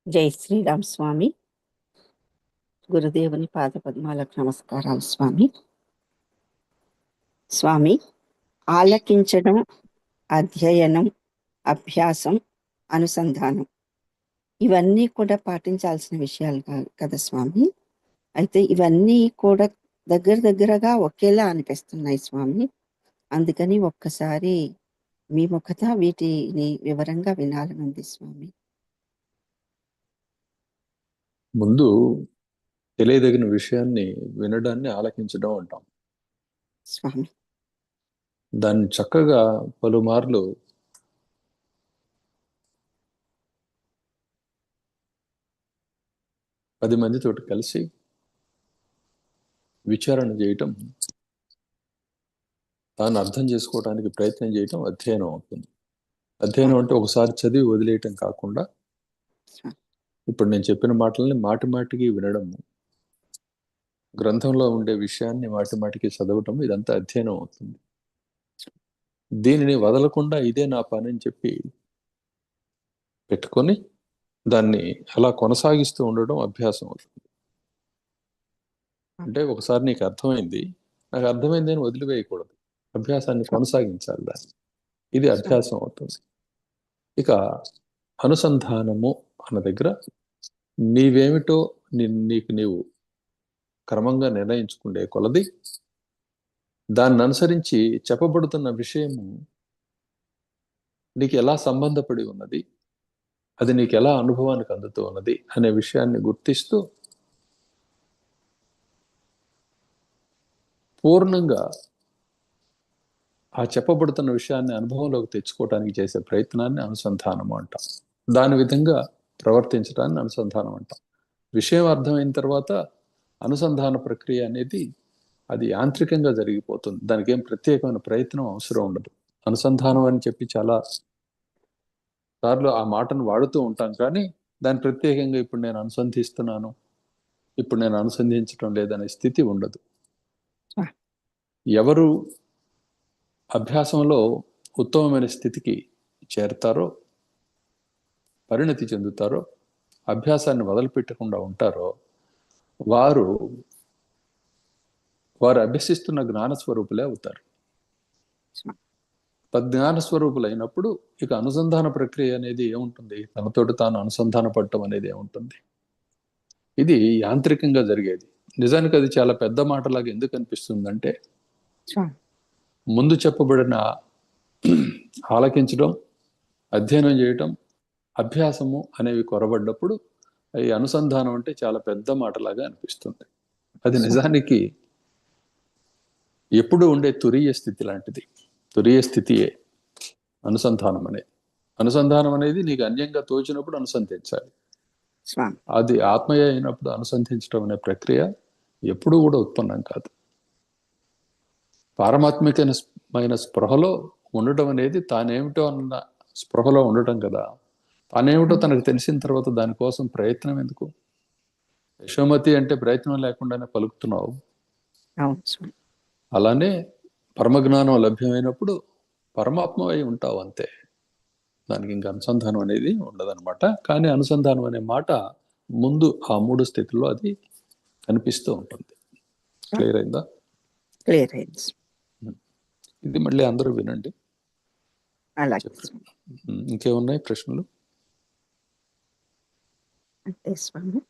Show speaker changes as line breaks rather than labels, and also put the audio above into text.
జై శ్రీరామ్ స్వామి. గురుదేవుని పాదపద్మాలకు నమస్కారాలు స్వామి. స్వామి, ఆలకించడం, అధ్యయనం, అభ్యాసం, అనుసంధానం ఇవన్నీ కూడా పాటించాల్సిన విషయాలు కదా స్వామి. అయితే ఇవన్నీ కూడా దగ్గరగా ఒకేలా అనిపిస్తున్నాయి స్వామి. అందుకని ఒక్కసారి మీ ముఖత వీటిని వివరంగా వినాలనుంది స్వామి.
ముందు తెలియదగిన విషయాన్ని వినడాన్ని ఆలకించడం అంటాం
స్వామి.
దాన్ని చక్కగా పలుమార్లు పది మందితోటి కలిసి విచారణ చేయటం, దాన్ని అర్థం చేసుకోవడానికి ప్రయత్నం చేయటం అధ్యయనం అవుతుంది. అధ్యయనం అంటే ఒకసారి చదివి వదిలేయటం కాకుండా ఇప్పుడు నేను చెప్పిన మాటల్ని మాటి మాటికి వినడం, గ్రంథంలో ఉండే విషయాన్ని మాటి మాటికి చదవటం, ఇదంతా అధ్యయనం అవుతుంది. దీనిని వదలకుండా ఇదే నా పని అని చెప్పి పెట్టుకొని దాన్ని అలా కొనసాగిస్తూ ఉండడం అభ్యాసం అవుతుంది. అంటే ఒకసారి నీకు అర్థమైంది, నాకు అర్థమైంది అని వదిలివేయకూడదు, అభ్యాసాన్ని కొనసాగించాలి దాన్ని. ఇది అభ్యాసం అవుతుంది. ఇక అనుసంధానము అన్న దగ్గర నీవేమిటో నీకు నీవు క్రమంగా నిర్ణయించుకునే కొలది దాన్ని అనుసరించి చెప్పబడుతున్న విషయము నీకు ఎలా సంబంధపడి ఉన్నది, అది నీకు ఎలా అనుభవానికి అందుతూ ఉన్నది అనే విషయాన్ని గుర్తిస్తూ పూర్ణంగా ఆ చెప్పబడుతున్న విషయాన్ని అనుభవంలోకి తెచ్చుకోవడానికి చేసే ప్రయత్నాన్ని అనుసంధానము అంటాం. దాని విధంగా ప్రవర్తించడాన్ని అనుసంధానం అంటాం. విషయం అర్థమైన తర్వాత అనుసంధాన ప్రక్రియ అనేది అది యాంత్రికంగా జరిగిపోతుంది. దానికి ఏం ప్రత్యేకమైన ప్రయత్నం అవసరం ఉండదు. అనుసంధానం అని చెప్పి చాలా సార్లు ఆ మాటను వాడుతూ ఉంటాం, కానీ దాన్ని ప్రత్యేకంగా ఇప్పుడు నేను అనుసంధిస్తున్నాను, ఇప్పుడు నేను అనుసంధించడం లేదనే స్థితి ఉండదు. ఎవరు అభ్యాసంలో ఉత్తమమైన స్థితికి చేరతారో, పరిణతి చెందుతారో, అభ్యాసాన్ని వదిలిపెట్టకుండా ఉంటారో వారు అభ్యసిస్తున్న జ్ఞానస్వరూపులే అవుతారు. తజ్ఞాన స్వరూపులు అయినప్పుడు ఇక అనుసంధాన ప్రక్రియ అనేది ఏముంటుంది, తనతోటి తాను అనుసంధాన పడటం అనేది ఏముంటుంది. ఇది యాంత్రికంగా జరిగేది. నిజానికి అది చాలా పెద్ద మాటలాగా ఎందుకు అనిపిస్తుందంటే, ముందు చెప్పబడిన ఆలకించడం, అధ్యయనం చేయటం, అభ్యాసము అనేవి కొరబడ్డప్పుడు ఈ అనుసంధానం అంటే చాలా పెద్ద మాటలాగా అనిపిస్తుంది. అది నిజానికి ఎప్పుడు ఉండే తురీయ స్థితి లాంటిది. తురీయ స్థితియే అనుసంధానం అనేది. అనుసంధానం అనేది నీకు అన్యంగా తోచినప్పుడు అనుసంధించాలి. అది ఆత్మయ అయినప్పుడు అనుసంధించడం అనే ప్రక్రియ ఎప్పుడూ కూడా ఉత్పన్నం కాదు. పారమాత్మికమైన స్పృహలో ఉండటం అనేది తానేమిటో అన్న స్పృహలో ఉండటం కదా. తానేమిటో తనకు తెలిసిన తర్వాత దానికోసం ప్రయత్నం ఎందుకు? యశోమతి అంటే ప్రయత్నం లేకుండానే పలుకుతున్నావు. అలానే పరమజ్ఞానం లభ్యమైనప్పుడు పరమాత్మ అయి ఉంటావు, అంతే. దానికి ఇంకా అనుసంధానం అనేది ఉండదన్నమాట. కానీ అనుసంధానం అనే మాట ముందు ఆ 3 స్థితుల్లో అది కనిపిస్తూ ఉంటుంది. క్లియర్ అయిందా?
క్లియర్ అయింది.
ఇది మళ్ళీ అందరూ వినండి. ఇంకేమున్నాయి ప్రశ్నలు?
అంటే స్వామి,